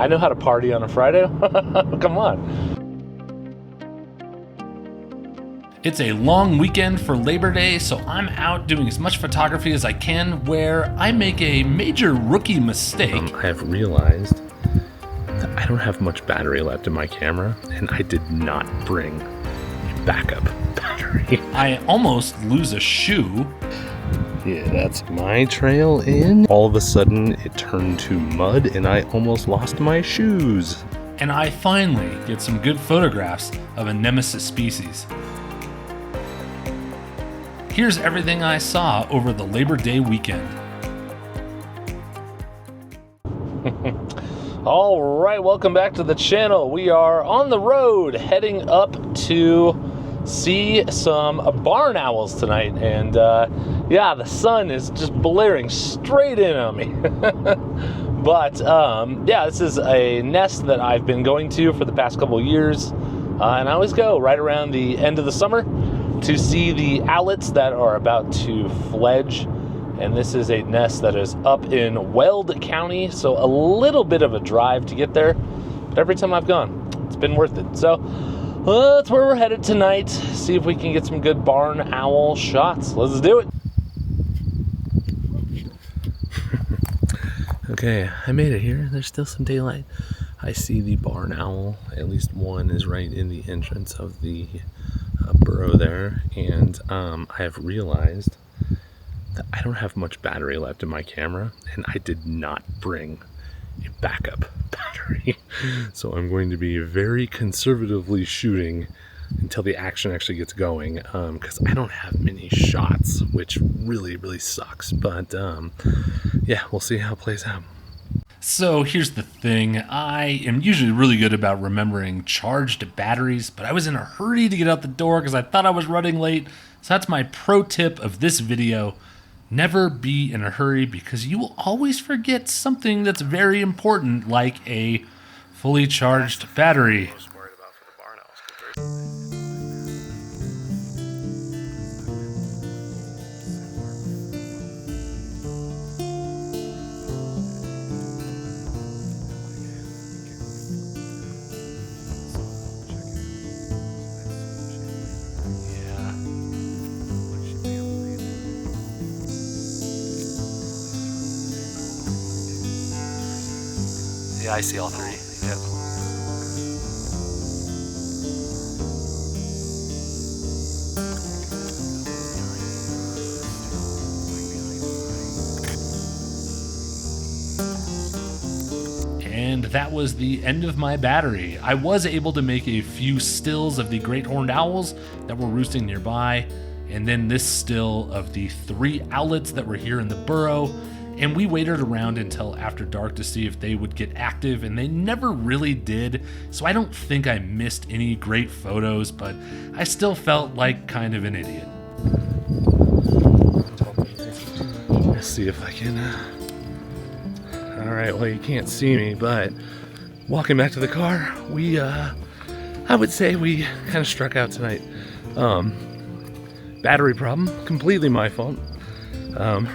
I know how to party on a Friday. Come on. It's a long weekend for Labor Day, so I'm out doing as much photography as I can, where I make a major rookie mistake. I have realized that I don't have much battery left in my camera, and I did not bring a backup battery. I almost lose a shoe. Yeah, that's my trail in. All of a sudden, it turned to mud, and I almost lost my shoes. And I finally get some good photographs of a nemesis species. Here's everything I saw over the Labor Day weekend. All right, welcome back to the channel. We are on the road heading up to see some barn owls tonight. And yeah, the sun is just blaring straight in on me. But yeah, this is a nest that I've been going to for the past couple of years. And I always go right around the end of the summer to see the owlets that are about to fledge. And this is a nest that is up in Weld County, so a little bit of a drive to get there, but every time I've gone, it's been worth it. So that's where we're headed tonight. See if we can get some good barn owl shots. Let's do it. Okay, I made it here. There's still some daylight. I see the barn owl. At least one is right in the entrance of the burrow there, and I have realized that I don't have much battery left in my camera, and I did not bring a backup battery. So I'm going to be very conservatively shooting until the action actually gets going, because I don't have many shots, which really sucks. But yeah, we'll see how it plays out. So here's the thing, I am usually really good about remembering charged batteries, but I was in a hurry to get out the door because I thought I was running late. So that's my pro tip of this video. Never be in a hurry, because you will always forget something that's very important, like a fully charged battery. Yeah, I see all three. Yep. And that was the end of my battery. I was able to make a few stills of the great horned owls that were roosting nearby, and then this still of the 3 owlets that were here in the burrow. And we waited around until after dark to see if they would get active, and they never really did. So I don't think I missed any great photos, but I still felt like kind of an idiot. Let's see if I can. All right, well, you can't see me, but walking back to the car, I would say we kind of struck out tonight. Battery problem, completely my fault.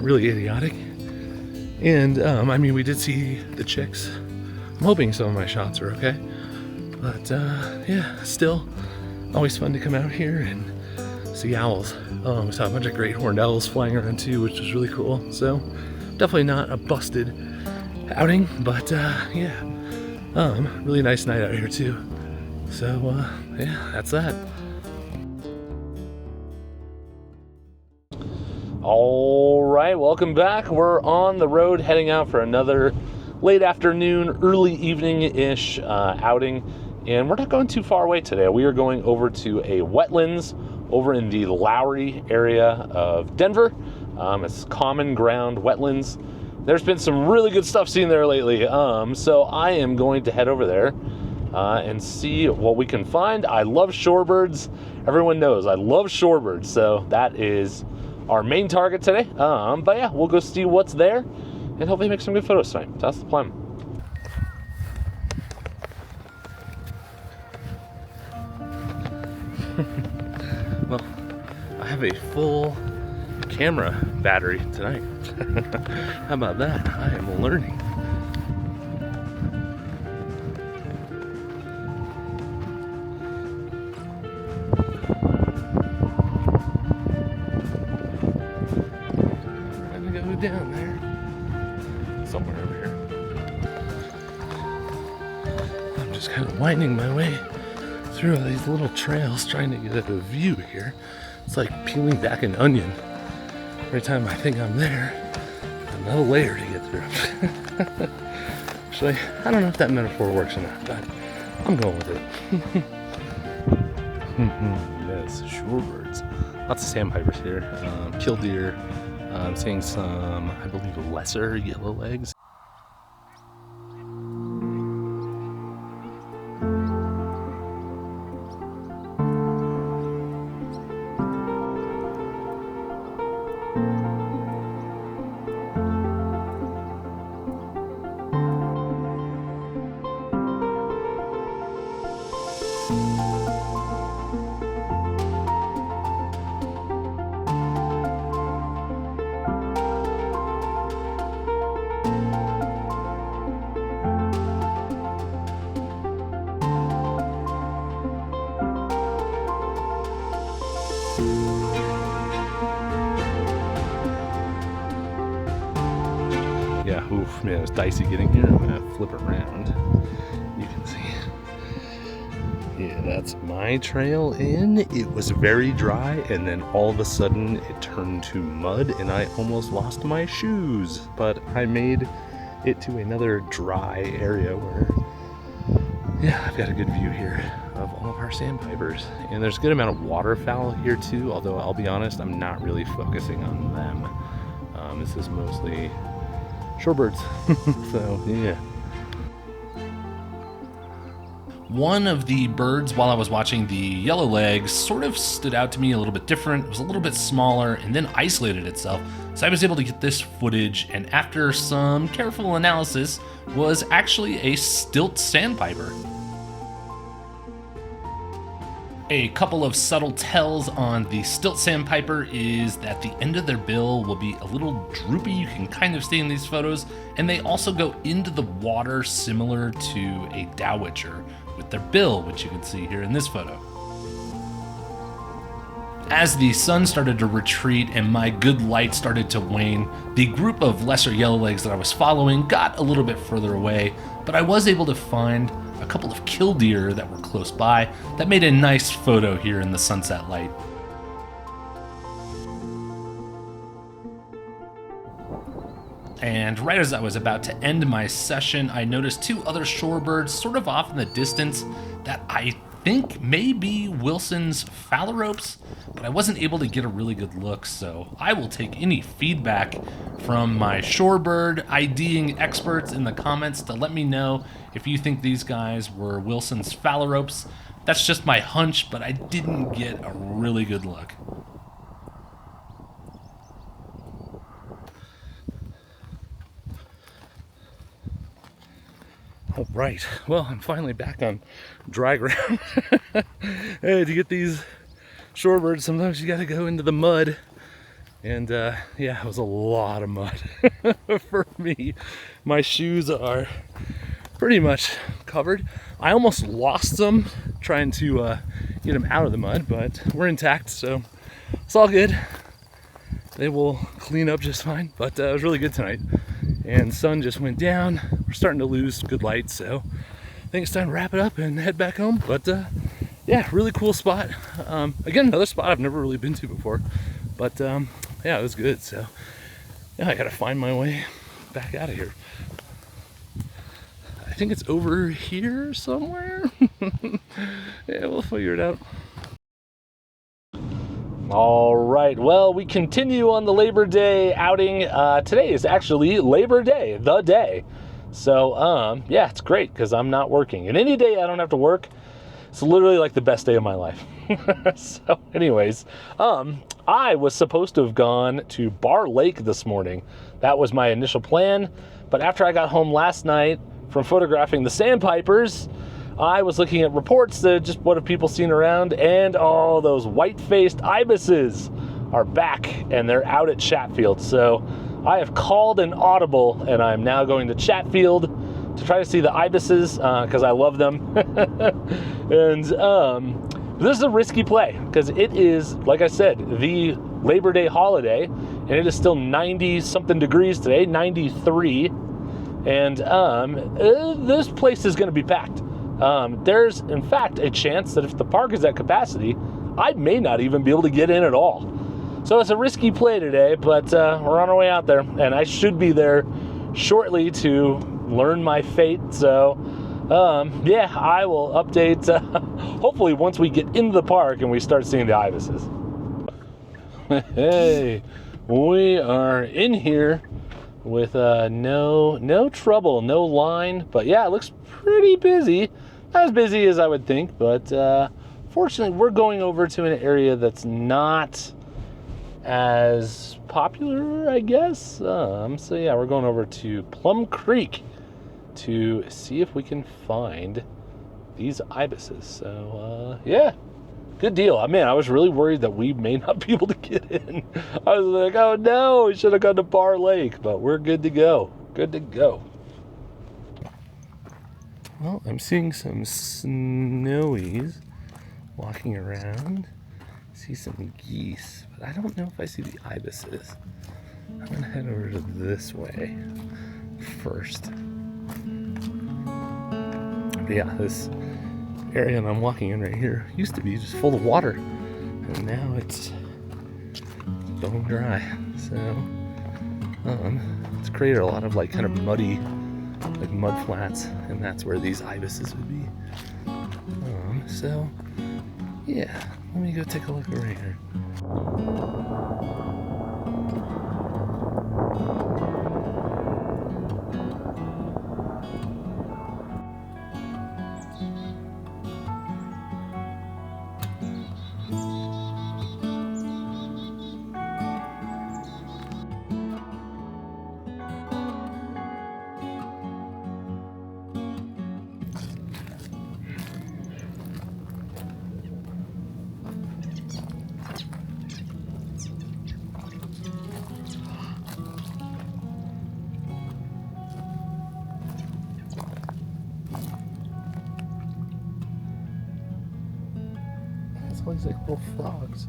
Really idiotic. And I mean, we did see the chicks. I'm hoping some of my shots are okay. But yeah, still always fun to come out here and see owls. We saw a bunch of great horned owls flying around too, which was really cool. So definitely not a busted outing, but yeah, really nice night out here too. So yeah, that's that. All right, welcome back. We're on the road heading out for another late afternoon, early evening-ish outing, and we're not going too far away today. We are going over to a wetlands over in the Lowry area of Denver. It's common ground wetlands. There's been some really good stuff seen there lately, so I am going to head over there and see what we can find. I love shorebirds. Everyone knows I love shorebirds, so that is our main target today. But yeah, we'll go see what's there and hopefully make some good photos tonight. That's the plan. Well, I have a full camera battery tonight. How about that? I am learning. down there. Somewhere over here. I'm just kind of winding my way through all these little trails trying to get a view here. It's like peeling back an onion. Every time I think I'm there, another layer to get through. Actually, I don't know if that metaphor works or not, but I'm going with it. Yes, shorebirds. Lots of sandpipers here. Killdeer. I'm seeing some, I believe, lesser yellowlegs. Yeah, oof, man, it's dicey getting here. I'm gonna flip around. You can see. Yeah, that's my trail in. It was very dry, and then all of a sudden it turned to mud, and I almost lost my shoes. But I made it to another dry area where, yeah, I've got a good view here of all of our sandpipers. And there's a good amount of waterfowl here too, although I'll be honest, I'm not really focusing on them. This is mostly shorebirds. So, yeah. One of the birds, while I was watching the yellowlegs, sort of stood out to me a little bit different. It was a little bit smaller and then isolated itself. So I was able to get this footage, and after some careful analysis, was actually a stilt sandpiper. A couple of subtle tells on the stilt sandpiper is that the end of their bill will be a little droopy. You can kind of see in these photos, and they also go into the water similar to a dowitcher with their bill, which you can see here in this photo. As the sun started to retreat and my good light started to wane, the group of lesser yellowlegs that I was following got a little bit further away, but I was able to find a couple of killdeer that were close by that made a nice photo here in the sunset light. And right as I was about to end my session, I noticed two other shorebirds sort of off in the distance that I think may be Wilson's phalaropes, but I wasn't able to get a really good look, so I will take any feedback from my shorebird IDing experts in the comments to let me know if you think these guys were Wilson's phalaropes. That's just my hunch, but I didn't get a really good look. All right, well, I'm finally back on dry ground. Hey, to get these shorebirds, sometimes you gotta go into the mud. And yeah, it was a lot of mud for me. My shoes are pretty much covered. I almost lost them trying to get them out of the mud, but we're intact, so it's all good. They will clean up just fine, but it was really good tonight. And sun just went down. We're starting to lose good light, so I think it's time to wrap it up and head back home. But yeah, really cool spot. Again, another spot I've never really been to before, but yeah, it was good. So yeah, I gotta find my way back out of here. I think it's over here somewhere. Yeah, we'll figure it out. All right, well, we continue on the Labor Day outing. Today is actually Labor Day, the day. So, yeah, it's great because I'm not working. And any day I don't have to work, it's literally like the best day of my life. So, anyways, I was supposed to have gone to Bar Lake this morning. That was my initial plan. But after I got home last night from photographing the sandpipers, I was looking at reports that just what have people seen around, and all those white-faced ibises are back and they're out at Chatfield. So I have called an audible and I'm now going to Chatfield to try to see the ibises because I love them. And this is a risky play because it is, like I said, the Labor Day holiday, and it is still 90 something degrees today, 93. And this place is going to be packed. There's in fact a chance that if the park is at capacity, I may not even be able to get in at all. So it's a risky play today, but we're on our way out there, and I should be there shortly to learn my fate. So yeah, I will update hopefully once we get into the park and we start seeing the ibises. Hey, we are in here with no trouble, no line, but yeah, it looks pretty busy. Not as busy as I would think, but fortunately we're going over to an area that's not as popular, I guess. So yeah, we're going over to Plum Creek to see if we can find these ibises. So yeah, good deal. Man, I was really worried that we may not be able to get in. I was like, oh no, we should have gone to Bar Lake, but we're good to go. Good to go. Well, I'm seeing some snowies walking around. See some geese, but I don't know if I see the ibises. I'm gonna head over to this way first. But yeah, this area that I'm walking in right here used to be just full of water, and now it's bone dry. So it's created a lot of like kind of muddy, like mud flats, and that's where these ibises would be. So yeah, let me go take a look over here. It's always like little frogs,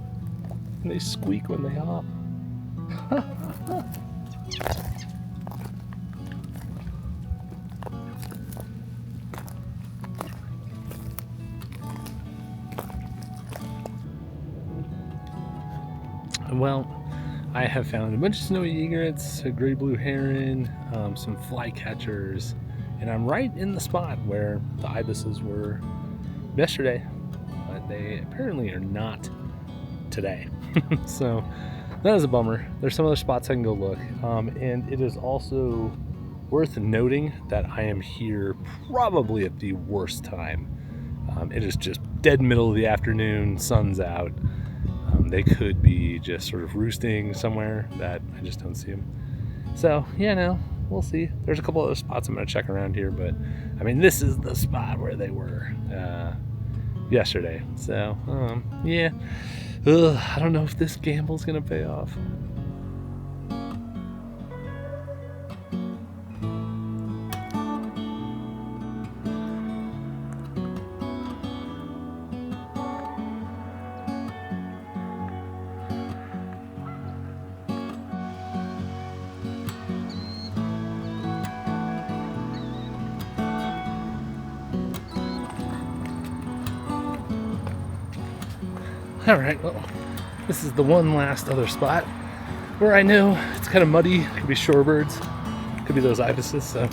and they squeak when they hop. Well, I have found a bunch of snowy egrets, a gray blue heron, some flycatchers, and I'm right in the spot where the ibises were yesterday, but they apparently are not today. So that is a bummer. There's some other spots I can go look, and it is also worth noting that I am here probably at the worst time. It is just dead middle of the afternoon, sun's out. They could be just sort of roosting somewhere that I just don't see them. So yeah, no, we'll see. There's a couple other spots I'm gonna check around here, but I mean, this is the spot where they were yesterday. So yeah, I don't know if this gamble's gonna pay off. Alright, well, this is the one last other spot where I know it's kind of muddy. Could be shorebirds, could be those ibises. So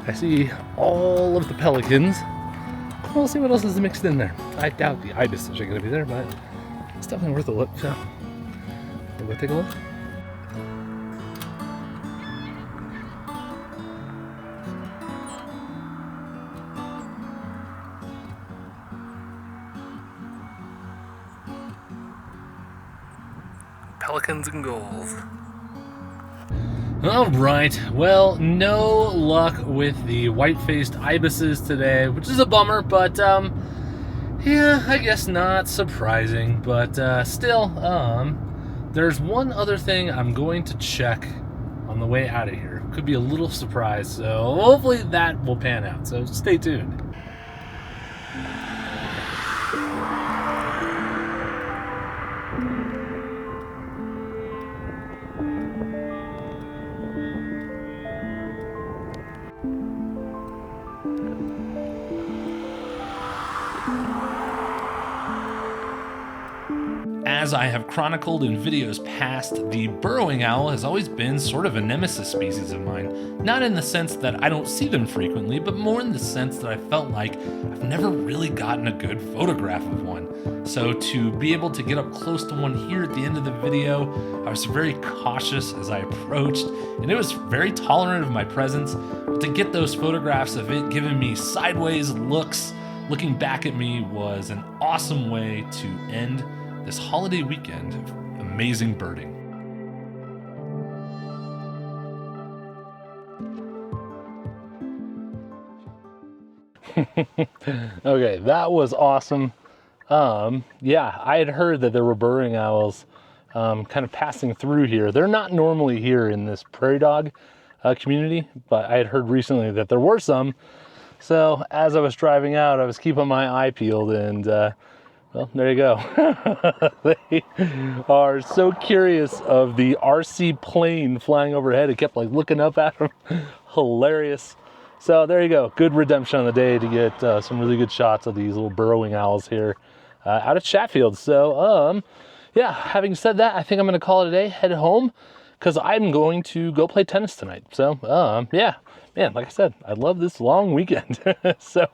I see all of the pelicans. We'll see what else is mixed in there. I doubt the ibises are going to be there, but it's definitely worth a look. So we'll go take a look. Pelicans and gulls. All right, well, no luck with the white-faced ibises today, which is a bummer, but yeah, I guess not surprising, but still, there's one other thing I'm going to check on the way out of here. Could be a little surprise, so hopefully that will pan out, so stay tuned. as I have chronicled in videos past, the burrowing owl has always been sort of a nemesis species of mine. Not in the sense that I don't see them frequently, but more in the sense that I felt like I've never really gotten a good photograph of one. So to be able to get up close to one here at the end of the video, I was very cautious as I approached, and it was very tolerant of my presence. But to get those photographs of it giving me sideways looks, looking back at me, was an awesome way to end this holiday weekend of amazing birding. Okay, that was awesome. Yeah, I had heard that there were burrowing owls kind of passing through here. They're not normally here in this prairie dog community, but I had heard recently that there were some. So as I was driving out, I was keeping my eye peeled, and well, there you go. They are so curious of the RC plane flying overhead. It kept like looking up at them. Hilarious. So there you go. Good redemption on the day to get some really good shots of these little burrowing owls here out of Chatfield. So yeah, having said that, I think I'm going to call it a day, head home, because I'm going to go play tennis tonight. So yeah, man, like I said, I love this long weekend. So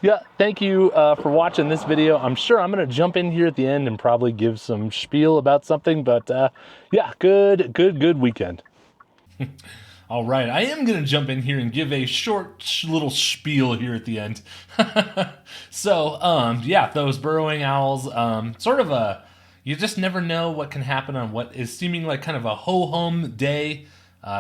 yeah, thank you for watching this video. I'm sure I'm going to jump in here at the end and probably give some spiel about something, but yeah, good weekend. All right, I am going to jump in here and give a short little spiel here at the end. So, yeah, those burrowing owls, sort of you just never know what can happen on what is seeming like kind of a ho-hum day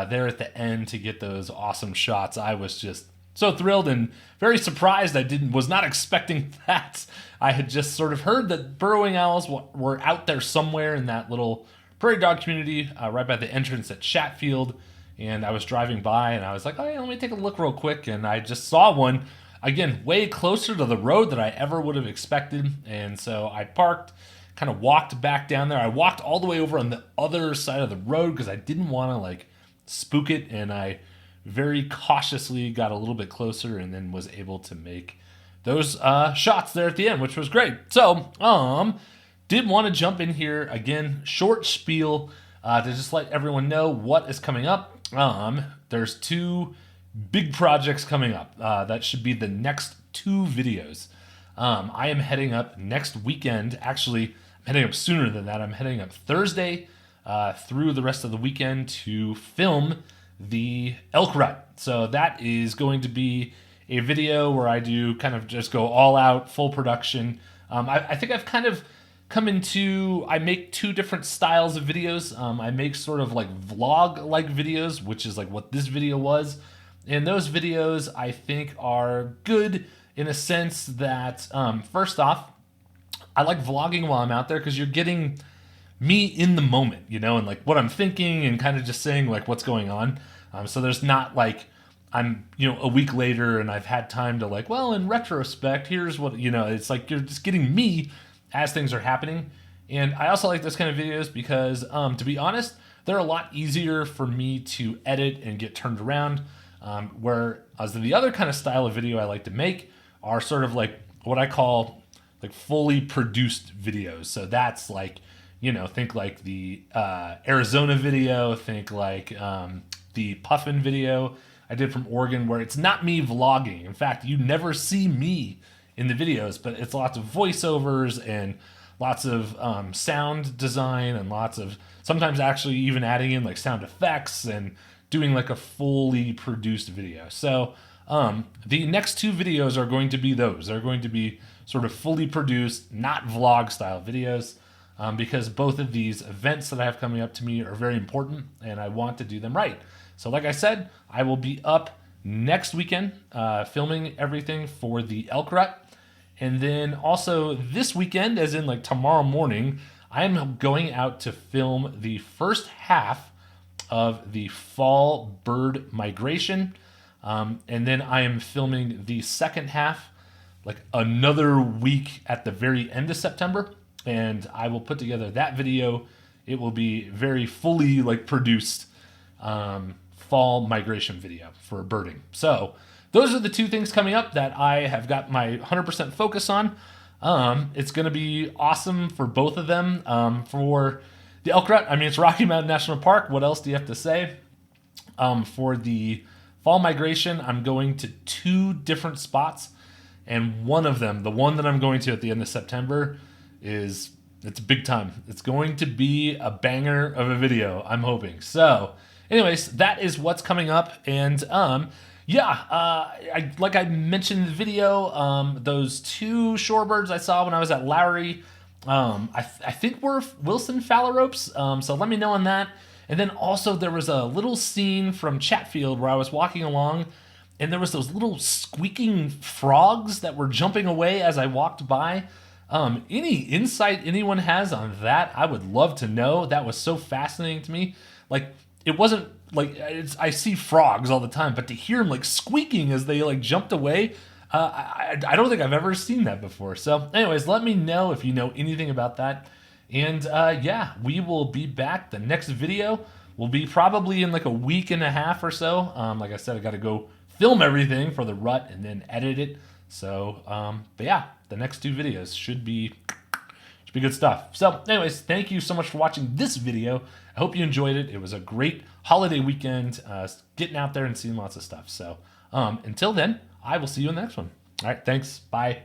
there at the end to get those awesome shots. I was just so thrilled and very surprised. Was not expecting that. I had just sort of heard that burrowing owls were out there somewhere in that little prairie dog community right by the entrance at Chatfield. And I was driving by and I was like, oh yeah, let me take a look real quick. And I just saw one, again, way closer to the road than I ever would have expected. And so I parked, kind of walked back down there. I walked all the way over on the other side of the road because I didn't want to like spook it. And I very cautiously got a little bit closer and then was able to make those shots there at the end, which was great. So, did want to jump in here again, short spiel to just let everyone know what is coming up. There's two big projects coming up. That should be the next two videos. I am heading up next weekend. Actually, I'm heading up sooner than that. I'm heading up Thursday through the rest of the weekend to film the elk rut. So that is going to be a video where I do kind of just go all out, full production. I think I've kind of I make two different styles of videos. I make sort of like vlog-like videos, which is like what this video was. And those videos I think are good in a sense that, first off, I like vlogging while I'm out there because you're getting me in the moment, you know, and like what I'm thinking and kind of just saying like what's going on. So there's not like I'm, you know, a week later and I've had time to like, well, in retrospect, here's what, you know, it's like you're just getting me as things are happening. And I also like this kind of videos because, to be honest, they're a lot easier for me to edit and get turned around. Whereas the other kind of style of video I like to make are sort of like what I call like fully produced videos. So that's like, you know, think like the Arizona video, think like the Puffin video I did from Oregon, where it's not me vlogging. In fact, you never see me in the videos, but it's lots of voiceovers and lots of sound design and lots of sometimes actually even adding in like sound effects and doing like a fully produced video. So the next two videos are going to be those. They're going to be sort of fully produced, not vlog style videos, because both of these events that I have coming up to me are very important and I want to do them right. So like I said, I will be up next weekend filming everything for the elk rut. And then also this weekend, as in like tomorrow morning, I am going out to film the first half of the fall bird migration. And then I am filming the second half, like another week at the very end of September. And I will put together that video. It will be very fully like produced fall migration video for birding. So those are the two things coming up that I have got my 100% focus on. It's going to be awesome for both of them. For the elk rut, I mean, it's Rocky Mountain National Park. What else do you have to say? For the fall migration, I'm going to 2 different spots. And one of them, the one that I'm going to at the end of September, it's big time. It's going to be a banger of a video, I'm hoping. So, anyways, that is what's coming up. And like I mentioned in the video, those 2 shorebirds I saw when I was at Lowry, I think were Wilson phalaropes. So let me know on that. And then also there was a little scene from Chatfield where I was walking along, and there was those little squeaking frogs that were jumping away as I walked by. Any insight anyone has on that, I would love to know. That was so fascinating to me. Like, it wasn't like I see frogs all the time, but to hear them like squeaking as they like jumped away, I don't think I've ever seen that before. So anyways, let me know if you know anything about that. And yeah, we will be back. The next video will be probably in like a week and a half or so. Like I said, I got to go film everything for the rut and then edit it. So, but yeah, the next 2 videos should be good stuff. So anyways, thank you so much for watching this video. I hope you enjoyed it. It was a great holiday weekend, getting out there and seeing lots of stuff. So until then, I will see you in the next one. All right, thanks. Bye.